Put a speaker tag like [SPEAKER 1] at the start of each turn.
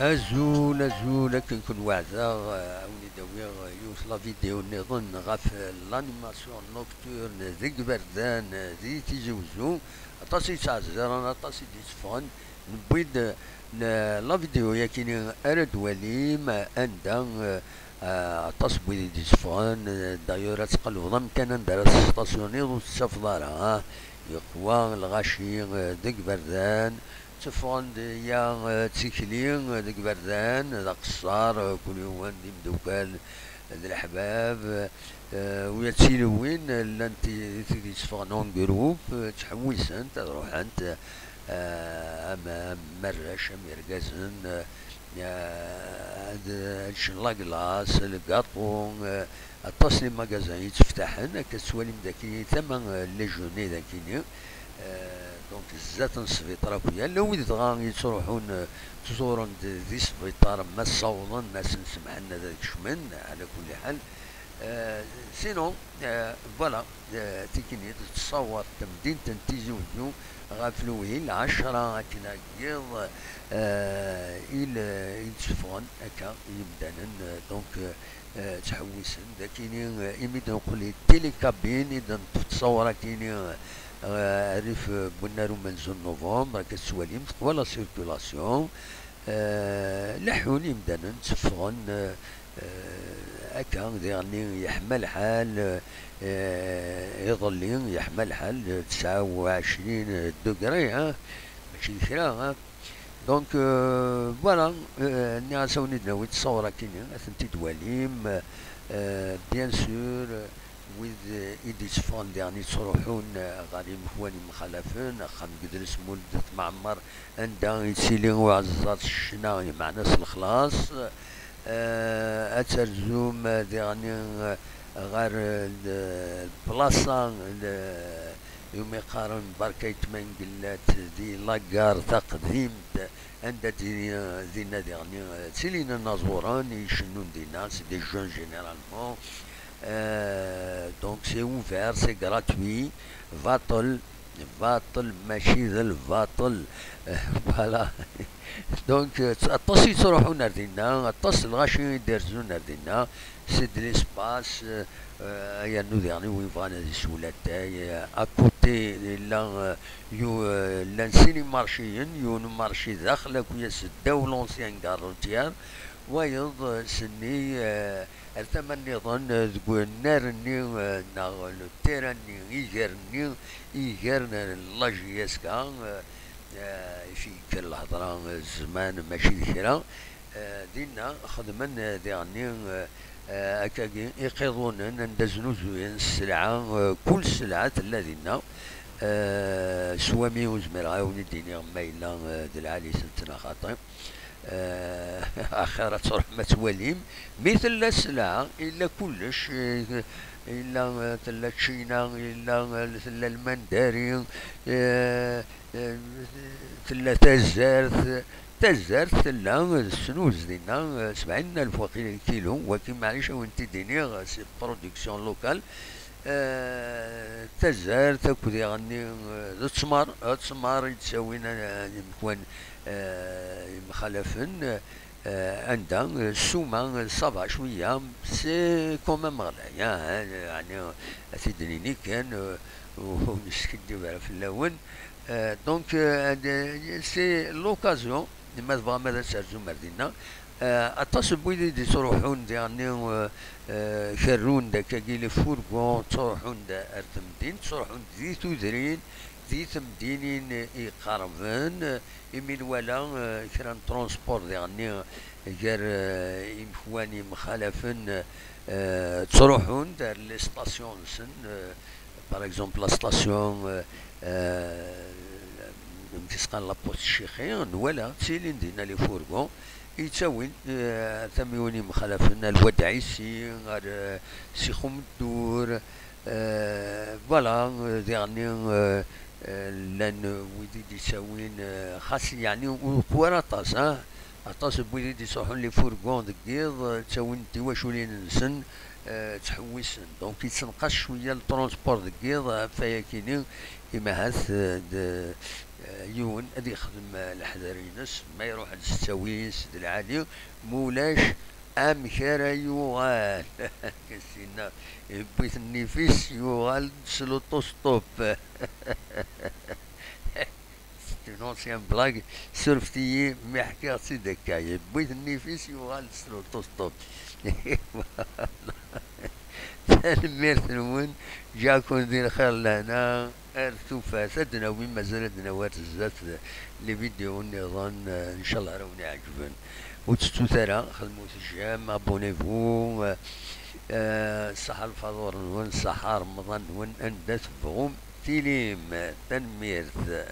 [SPEAKER 1] أزول كنكون واعزة عاوني داوية يوصل فيديو نظن غاف لانيماسيون نوكتورن ذيك بردان ذي تيجي وزو أطاسي تعزر أنا أطاسي ديسفون نبيد لا فيديو ياكيني أرد وليم أندا أطاس بويدي ديسفون دايورا تقلو ضم كان ندار ستاسيوني وتسافضارها يقوى الغاشي ذيك بردان تفون يا تسيكلين ديك بردان دا قصار كل يوم دي مدوكال د الحباب ويا تسيلوين لانتي تيدي تفون اون جروب تحويسن تروح انت اما مرش مرقزن هاد لاكلاص الكاطو اتصلي ماغازان يتفتحن كتسوالي مداكي ثمن ليجوني داكيني دونك زات السبيطار اكويا لا ويد دغا يتروحون تزورون دي السبيطار ما صوضن ما نسمح لنا ذاك شمن على كل حال سينو فوالا تيكيني تصور تمدين تنتيجي وديو غافلوين 10 كنا قيض إلى تشوفون هكا يبدانا دونك تحوسن داكيني يمد نقول تيلي كابين إذا تصور كيني عرف بنارو منزل نوفمبر كتسواليم ولا سيركولاسيون لحون يمدانا تفغن هكا يعني يحمل حال يظل يحمل حال 29 دوغري ماشي كرا دونك فوالا نعساو نداوي تصور كيني اثنتي دواليم بيان سور ويز إيديس فون يعني تروحون غادي مخواني مخالفين خان قدرس مولد معمر عندها يتسيلين وعزات الشنا مع ناس الخلاص أترجم يعني غير البلاصة يوم يقارن بركة من قلات دي لاكار تقديم عند دينا يعني تسيلين النازوران يشنون دينا سي دي جون جينيرالمون دونك سي اوفير سي غراتوي فاطل ماشي ذا الفاطل فوالا دونك اتصي تروحو ناردينا اتصل غاشي يدرزو ناردينا سي دي ليسباس يا نو يعني وين فانا دي سولاتاي اكوتي لا يو لانسيني مارشيين يون مارشي داخل كويا سداو لونسيان كاروتيير ويض سني الثمن يظن تقول نارني ناغل تيراني يجرني يجرنا لاجي يسكا في كل هضرة زمان ماشي كرا دينا خدمنا يعني هكاكي يقيضون ندزنو زوين السلعة كل سلعة الذين سوامي وزمير عاوني ديني مايلا دلعالي سنتنا خاطئ آخرة رحمة واليم مثل السلعة إلا كلش إلا تلا تشينا إلا تلا المندارين تلا تزارت تلا السنوز دينا 70,000 كيلو ولكن معليش وانت ديني سي برودكسيون لوكال تزارت اكو يعني تسمار يتساوينا مكوان مخالفن عندها السومة صافا شوية سي كومام غلاية يعني تدريني كان ونسكت في اللون دونك سي لوكازيون لما تبغى ماذا سارجو مردينا اتصل بويدي دي تروحون يعني شرون دا كاكيلي فورغون تروحون دا ارتمدين تروحون دي تودرين دي تمدينين يقاربن يمين ولا كران ترونسبور يعني جار يمخواني مخالفن تروحون دار لي ستاسيون سن باغ اكزومبل لا ستاسيون كيسقال لابوست الشيخين ولا تسيلين دينا لي فورغون يتساوين ثميوني مخالفن الودعيسي غير سي خوم الدور فوالا يعني لان ويدي يساوين خاص يعني وكوارطاس عطاس بويدي يصحون لي فورغون دكيض تاوين تيواشولي نسن تحويسن دونك يتسنقص شويه الترونسبور دكيض فيا كيني كيما هاث يون هادي يخدم الحذرينس ما يروح للستاويس العالي مولاش امكار يوغال كسينا بغيت النفيس يوغال سلوطوستوب اون اونسيان بلاك سرفتي مي حكيتي دكايا بغيت النفيس يوغال سلوطوستوب تنميرت نون جاكم دير خير لهنا ارثو فاسدنا وين مازال عندنا وات الزات لي فيديو نظن ان شاء الله راهم يعجبن وتستو ثرا خدموا الجام ابونيفو صحة الفضور نون صحة رمضان نون اندات بغوم تيليم تنميرت